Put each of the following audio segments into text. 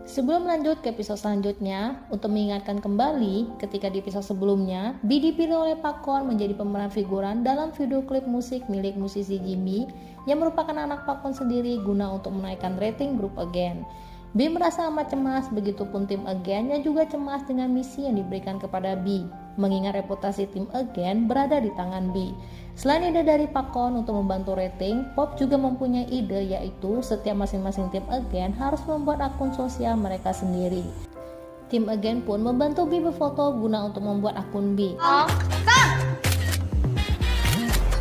Sebelum lanjut ke episode selanjutnya, untuk mengingatkan kembali, ketika di episode sebelumnya, B dipilih oleh Pak Kwon menjadi pemeran figuran dalam video klip musik milik musisi Jimmy yang merupakan anak Pak Kwon sendiri guna untuk menaikkan rating grup Again. B merasa amat cemas, begitupun tim Again yang juga cemas dengan misi yang diberikan kepada B, mengingat reputasi tim Again berada di tangan B. Selain ide dari Pak Kwon untuk membantu rating, Pop juga mempunyai ide, yaitu setiap masing-masing tim Again harus membuat akun sosial mereka sendiri. Tim Again pun membantu B berfoto guna untuk membuat akun B.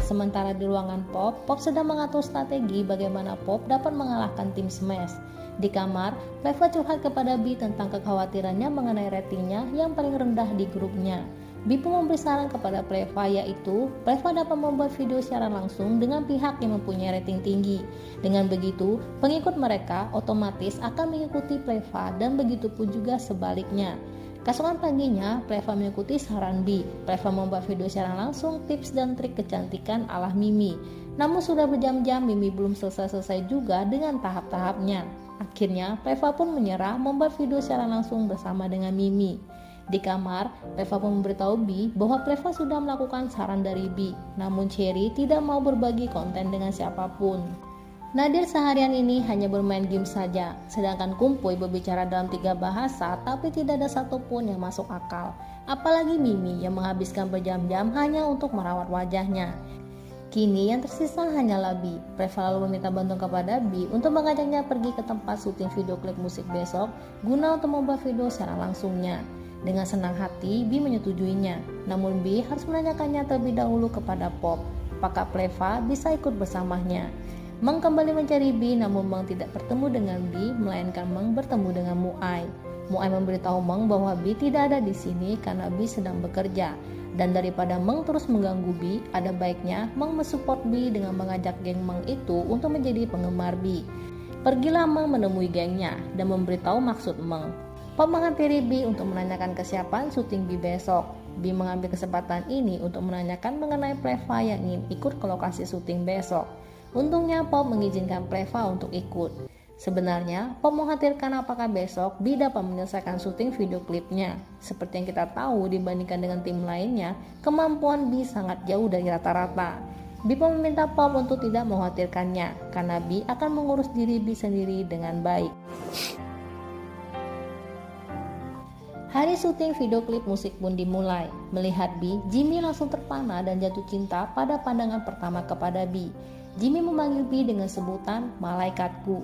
Sementara di ruangan Pop sedang mengatur strategi bagaimana Pop dapat mengalahkan tim Smash. Di kamar, Pleva curhat kepada B tentang kekhawatirannya mengenai ratingnya yang paling rendah di grupnya. B pun memberi saran kepada Pleva, yaitu Pleva dapat membuat video secara langsung dengan pihak yang mempunyai rating tinggi. Dengan begitu, pengikut mereka otomatis akan mengikuti Pleva dan begitu pun juga sebaliknya. Keesokan paginya, Pleva mengikuti saran B. Pleva membuat video secara langsung tips dan trik kecantikan ala Mimi. Namun sudah berjam-jam Mimi belum selesai-selesai juga dengan tahap-tahapnya. Akhirnya, Pleva pun menyerah membuat video secara langsung bersama dengan Mimi. Di kamar, Pleva pun memberitahu B bahwa Pleva sudah melakukan saran dari B, namun Cherry tidak mau berbagi konten dengan siapapun. Nadir seharian ini hanya bermain game saja, sedangkan Kumpuy berbicara dalam 3 bahasa tapi tidak ada satupun yang masuk akal. Apalagi Mimi yang menghabiskan berjam-jam hanya untuk merawat wajahnya. Kini yang tersisa hanyalah B. Pleva lalu meminta bantuan kepada B untuk mengajaknya pergi ke tempat syuting video klip musik besok guna untuk membuat video secara langsungnya. Dengan senang hati, B menyetujuinya. Namun B harus menanyakannya terlebih dahulu kepada Pop, apakah Pleva bisa ikut bersamanya. Meng kembali mencari B, namun Meng tidak bertemu dengan B, melainkan Meng bertemu dengan Muai. Muai memberitahu Meng bahwa B tidak ada di sini karena B sedang bekerja. Dan daripada Meng terus mengganggu B, ada baiknya Meng mensupport B dengan mengajak geng Meng itu untuk menjadi penggemar B. Pergilah Meng menemui gengnya dan memberitahu maksud Meng. Pop menghampiri B untuk menanyakan kesiapan syuting B besok. B mengambil kesempatan ini untuk menanyakan mengenai Pleva yang ingin ikut ke lokasi syuting besok. Untungnya Pop mengizinkan Pleva untuk ikut. Sebenarnya Pop mengkhawatirkan apakah besok B dapat menyelesaikan syuting video klipnya. Seperti yang kita tahu, dibandingkan dengan tim lainnya, kemampuan B sangat jauh dari rata-rata. B pun meminta Pop untuk tidak mengkhawatirkannya, karena B akan mengurus diri B sendiri dengan baik. Hari syuting video klip musik pun dimulai. Melihat B, Jimmy langsung terpana dan jatuh cinta pada pandangan pertama kepada B. Jimmy memanggil B dengan sebutan malaikatku.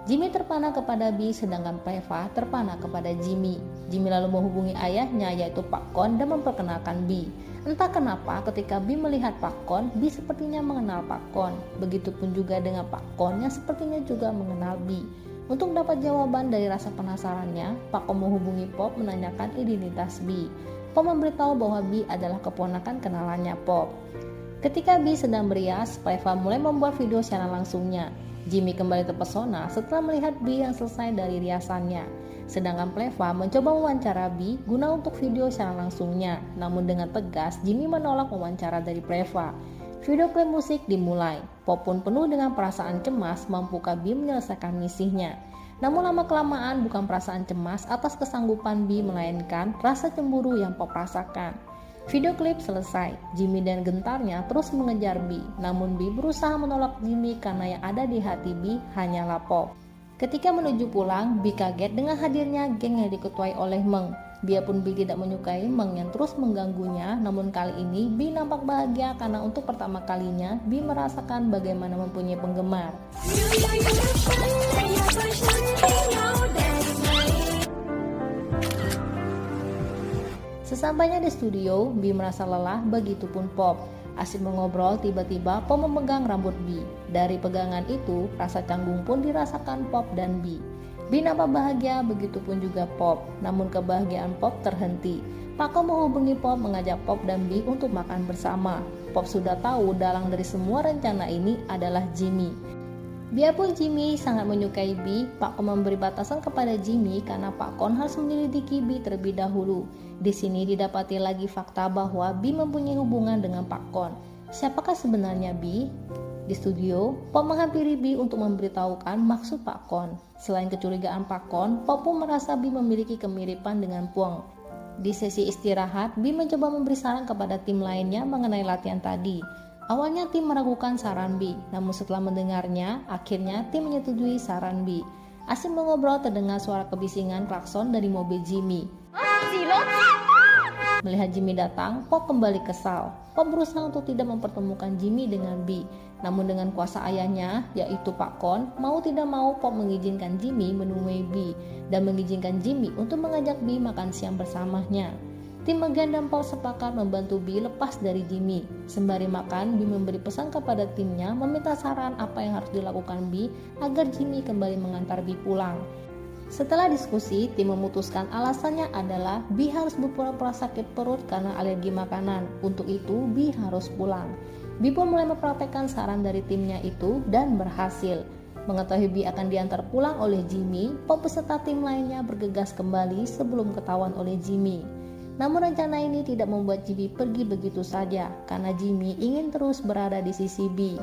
Jimmy terpana kepada B, sedangkan Pleva terpana kepada Jimmy. Jimmy lalu menghubungi ayahnya, yaitu Pak Kwon, dan memperkenalkan B. Entah kenapa ketika B melihat Pak Kwon, B sepertinya mengenal Pak Kwon. Begitupun juga dengan Pak Kwon yang sepertinya juga mengenal B. Untuk dapat jawaban dari rasa penasarannya, Pak Kwon menghubungi Pop menanyakan identitas B. Pop memberitahu bahwa B adalah keponakan kenalannya Pop. Ketika B sedang berias, Pleva mulai membuat video secara langsungnya. Jimmy kembali terpesona setelah melihat B yang selesai dari riasannya. Sedangkan Pleva mencoba mewawancara B guna untuk video secara langsungnya. Namun dengan tegas, Jimmy menolak wawancara dari Pleva. Video klip musik dimulai. Pop pun penuh dengan perasaan cemas mampukah B menyelesaikan misinya. Namun lama-kelamaan bukan perasaan cemas atas kesanggupan B, melainkan rasa cemburu yang Pop rasakan. Video klip selesai. Jimmy dan gentarnya terus mengejar B. Namun B berusaha menolak Jimmy karena yang ada di hati B hanyalah Pop. Ketika menuju pulang, B kaget dengan hadirnya geng yang diketuai oleh Meng. Biarpun B tidak menyukai Meng yang terus mengganggunya, namun kali ini B nampak bahagia karena untuk pertama kalinya B merasakan bagaimana mempunyai penggemar. Sesampainya di studio, B merasa lelah, begitupun Pop. Asik mengobrol, tiba-tiba Pop memegang rambut B. Dari pegangan itu, rasa canggung pun dirasakan Pop dan B. B nampak bahagia, begitupun juga Pop. Namun kebahagiaan Pop terhenti. Pak Kwon menghubungi Pop mengajak Pop dan B untuk makan bersama. Pop sudah tahu dalang dari semua rencana ini adalah Jimmy. Biarpun Jimmy sangat menyukai Bi, Pak Kon memberi batasan kepada Jimmy karena Pak Kon harus menyelidiki Bi terlebih dahulu. Di sini didapati lagi fakta bahwa Bi mempunyai hubungan dengan Pak Kon. Siapakah sebenarnya Bi? Di studio, Pop menghampiri Bi untuk memberitahukan maksud Pak Kon. Selain kecurigaan Pak Kon, Pop pun merasa Bi memiliki kemiripan dengan Puong. Di sesi istirahat, Bi mencoba memberi saran kepada tim lainnya mengenai latihan tadi. Awalnya tim meragukan saran Bi, namun setelah mendengarnya, akhirnya tim menyetujui saran Bi. Asik mengobrol terdengar suara kebisingan klakson dari mobil Jimmy. Melihat Jimmy datang, Pop kembali kesal. Pop berusaha untuk tidak mempertemukan Jimmy dengan Bi, namun dengan kuasa ayahnya, yaitu Pak Kon, mau tidak mau Pop mengizinkan Jimmy menemui Bi dan mengizinkan Jimmy untuk mengajak Bi makan siang bersamanya. Tim Megan dan Pop sepakat membantu Bi lepas dari Jimmy. Sembari makan, Bi memberi pesan kepada timnya meminta saran apa yang harus dilakukan Bi agar Jimmy kembali mengantar Bi pulang. Setelah diskusi, tim memutuskan alasannya adalah Bi harus berpura-pura sakit perut karena alergi makanan. Untuk itu, Bi harus pulang. Bi pun mulai mempraktekkan saran dari timnya itu dan berhasil. Mengetahui Bi akan diantar pulang oleh Jimmy, Pop beserta tim lainnya bergegas kembali sebelum ketahuan oleh Jimmy. Namun rencana ini tidak membuat Jimmy pergi begitu saja, karena Jimmy ingin terus berada di sisi Bi.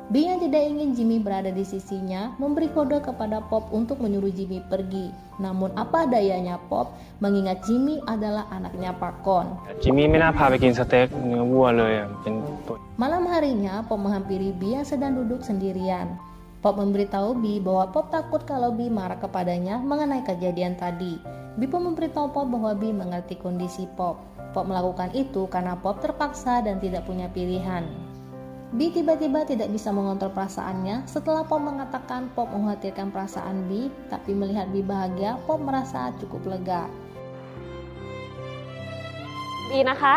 Bi yang tidak ingin Jimmy berada di sisinya memberi kode kepada Pop untuk menyuruh Jimmy pergi. Namun apa dayanya Pop, mengingat Jimmy adalah anaknya Pak Kon. Jimmy ไม่น่าพาไปกินสเต็กเนื้อวัวเลยเป็นตัว Malam harinya Pop menghampiri Bi yang sedang duduk sendirian. Pop memberitahu Bi bahwa Pop takut kalau Bi marah kepadanya mengenai kejadian tadi. Bi pun memberitahu Pop bahwa Bi mengerti kondisi Pop. Pop melakukan itu karena Pop terpaksa dan tidak punya pilihan. Bi tiba-tiba tidak bisa mengontrol perasaannya setelah Pop mengatakan Pop mengkhawatirkan perasaan Bi, tapi melihat Bi bahagia, Pop merasa cukup lega. ดีนะคะ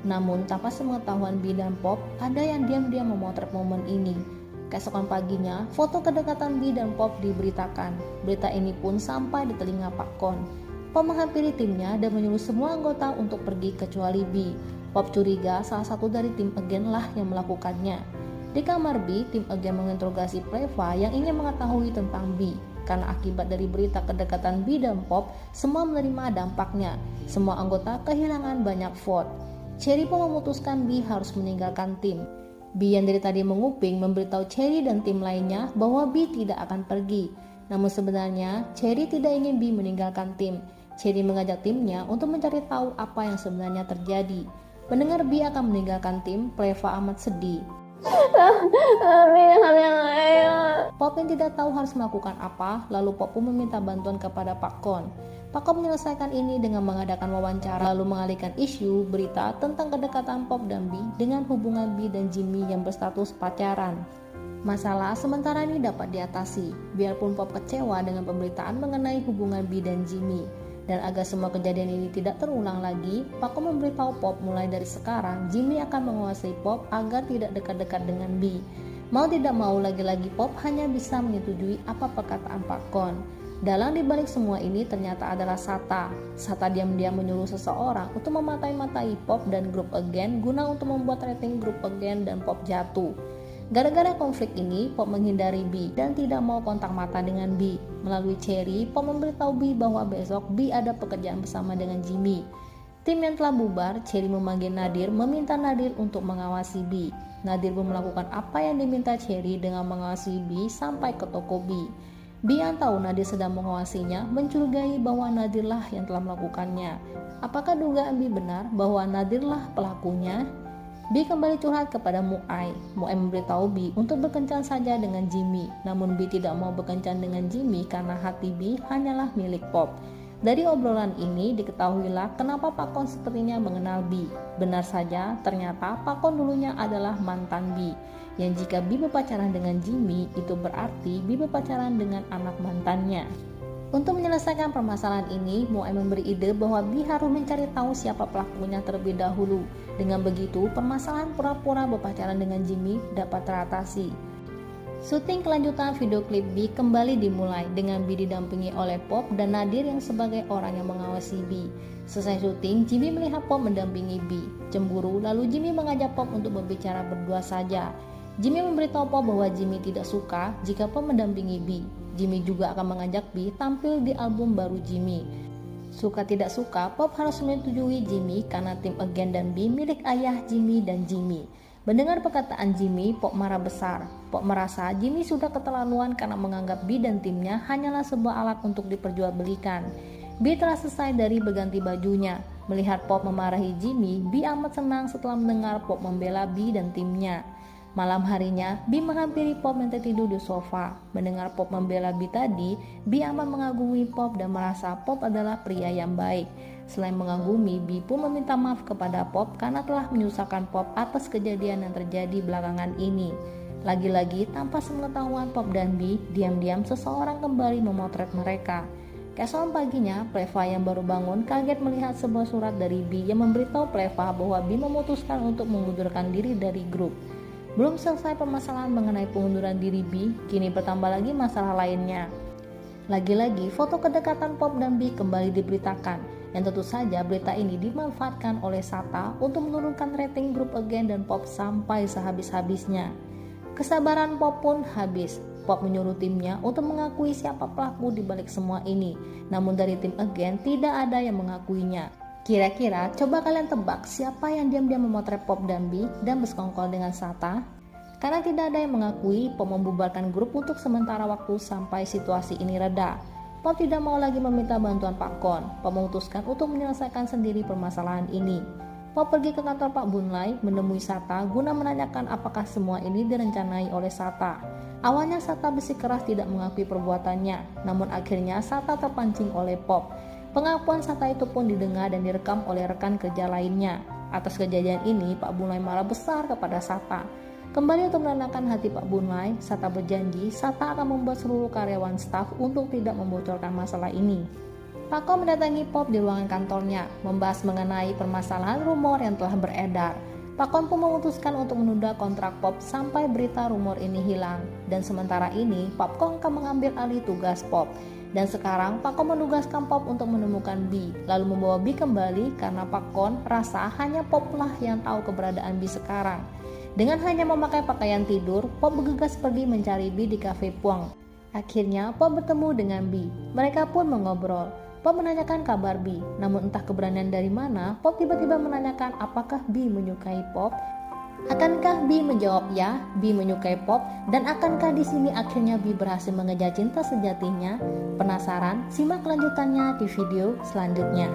Namun tanpa sepengetahuan Bi dan Pop, ada yang diam-diam memotret momen ini. Keesokan paginya, foto kedekatan Bi dan Pop diberitakan. Berita ini pun sampai di telinga Pak Kon. Pop menghampiri timnya dan menyuruh semua anggota untuk pergi kecuali Bi. Pop curiga salah satu dari tim agen lah yang melakukannya. Di kamar Bi, tim agen menginterogasi Preva yang ingin mengetahui tentang Bi. Karena akibat dari berita kedekatan Bi dan Pop, semua menerima dampaknya. Semua anggota kehilangan banyak vote. Cherry pun memutuskan Bi harus meninggalkan tim. Bi yang dari tadi menguping memberitahu Cherry dan tim lainnya bahwa Bi tidak akan pergi. Namun sebenarnya Cherry tidak ingin Bi meninggalkan tim. Cherry mengajak timnya untuk mencari tahu apa yang sebenarnya terjadi. Mendengar Bi akan meninggalkan tim, Preva amat sedih. Pop yang tidak tahu harus melakukan apa, lalu Pop pun meminta bantuan kepada Pak Kon. Pak Kon menyelesaikan ini dengan mengadakan wawancara lalu mengalihkan isu berita tentang kedekatan Pop dan Bi dengan hubungan Bi dan Jimmy yang berstatus pacaran. Masalah sementara ini dapat diatasi, biarpun Pop kecewa dengan pemberitaan mengenai hubungan Bi dan Jimmy. Dan agar semua kejadian ini tidak terulang lagi, Pak Kon memberitahu Pop mulai dari sekarang Jimmy akan menguasai Pop agar tidak dekat-dekat dengan Bi. Mau tidak mau lagi-lagi Pop hanya bisa menyetujui apa perkataan Pak Kon. Dalang dibalik semua ini ternyata adalah Sata. Sata diam-diam menyuruh seseorang untuk mematai-matai Pop dan grup agen guna untuk membuat rating grup agen dan Pop jatuh. Gara-gara konflik ini, Pop menghindari Bi dan tidak mau kontak mata dengan Bi. Melalui Cherry, Pop memberitahu Bi bahwa besok Bi ada pekerjaan bersama dengan Jimmy. Tim yang telah bubar, Cherry memanggil Nadir meminta Nadir untuk mengawasi Bi. Nadir pun melakukan apa yang diminta Cherry dengan mengawasi Bi sampai ke toko Bi. Bi yang tahu Nadir sedang mengawasinya mencurigai bahwa Nadirlah yang telah melakukannya. Apakah dugaan Bi benar bahwa Nadirlah pelakunya? Bi kembali curhat kepada Muai. Muai memberitahu Bi untuk berkencan saja dengan Jimmy. Namun Bi tidak mau berkencan dengan Jimmy karena hati Bi hanyalah milik Pop. Dari obrolan ini diketahuilah kenapa Pak Kon sepertinya mengenal Bi. Benar saja, ternyata Pak Kon dulunya adalah mantan Bi. Yang jika Bi berpacaran dengan Jimmy, itu berarti Bi berpacaran dengan anak mantannya. Untuk menyelesaikan permasalahan ini, Muai memberi ide bahwa Bi harus mencari tahu siapa pelakunya terlebih dahulu. Dengan begitu, permasalahan pura-pura berpacaran dengan Jimmy dapat teratasi. Syuting kelanjutan video klip Bi kembali dimulai dengan Bi didampingi oleh Pop dan Nadir yang sebagai orang yang mengawasi Bi. Selesai syuting, Jimmy melihat Pop mendampingi Bi. Cemburu, lalu Jimmy mengajak Pop untuk berbicara berdua saja. Jimmy memberitahu Pop bahwa Jimmy tidak suka jika Pop mendampingi B. Jimmy juga akan mengajak B tampil di album baru Jimmy. Suka tidak suka, Pop harus menyetujui Jimmy karena tim Again dan B milik ayah Jimmy dan Jimmy. Mendengar perkataan Jimmy, Pop marah besar. Pop merasa Jimmy sudah keterlaluan karena menganggap B dan timnya hanyalah sebuah alat untuk diperjualbelikan. B telah selesai dari berganti bajunya. Melihat Pop memarahi Jimmy, B amat senang setelah mendengar Pop membela B dan timnya. Malam harinya, B menghampiri Pop yang tertidur di sofa. Mendengar Pop membela B tadi, B amat mengagumi Pop dan merasa Pop adalah pria yang baik. Selain mengagumi, B pun meminta maaf kepada Pop karena telah menyusahkan Pop atas kejadian yang terjadi belakangan ini. Lagi-lagi, tanpa sepengetahuan Pop dan B, diam-diam seseorang kembali memotret mereka. Keesokan paginya, Pleva yang baru bangun kaget melihat sebuah surat dari B yang memberitahu Pleva bahwa B memutuskan untuk mengundurkan diri dari grup. Belum selesai permasalahan mengenai pengunduran diri B, kini bertambah lagi masalah lainnya. Lagi-lagi, foto kedekatan Pop dan B kembali diberitakan, yang tentu saja berita ini dimanfaatkan oleh Sata untuk menurunkan rating grup Again dan Pop sampai sehabis-habisnya. Kesabaran Pop pun habis. Pop menyuruh timnya untuk mengakui siapa pelaku di balik semua ini, namun dari tim Again tidak ada yang mengakuinya. Kira-kira coba kalian tebak siapa yang diam-diam memotret Pop dan B dan bersekongkol dengan Sata? Karena tidak ada yang mengakui, Pop membubarkan grup untuk sementara waktu sampai situasi ini reda. Pop tidak mau lagi meminta bantuan Pak Kon. Pop memutuskan untuk menyelesaikan sendiri permasalahan ini. Pop pergi ke kantor Pak Bunlai menemui Sata guna menanyakan apakah semua ini direncanai oleh Sata. Awalnya Sata bersikeras tidak mengakui perbuatannya, namun akhirnya Sata terpancing oleh Pop. Pengakuan Sata itu pun didengar dan direkam oleh rekan kerja lainnya. Atas kejadian ini, Pak Bunlai marah besar kepada Sata. Kembali untuk menenangkan hati Pak Bunlai, Sata berjanji Sata akan membuat seluruh karyawan staf untuk tidak membocorkan masalah ini. Pak Kon mendatangi Pop di ruangan kantornya, membahas mengenai permasalahan rumor yang telah beredar. Pak Kon pun memutuskan untuk menunda kontrak Pop sampai berita rumor ini hilang. Dan sementara ini, Pak Kon akan mengambil alih tugas Pop. Dan sekarang Pak Kon menugaskan Pop untuk menemukan B, lalu membawa B kembali karena Pak Kon rasa hanya Pop lah yang tahu keberadaan B sekarang. Dengan hanya memakai pakaian tidur, Pop bergegas pergi mencari B di kafe Puang. Akhirnya Pop bertemu dengan B. Mereka pun mengobrol. Pop menanyakan kabar B, namun entah keberanian dari mana, Pop tiba-tiba menanyakan apakah B menyukai Pop. Akankah B menjawab ya, B menyukai Pop, dan akankah di sini akhirnya B berhasil mengejar cinta sejatinya? Penasaran? Simak kelanjutannya di video selanjutnya.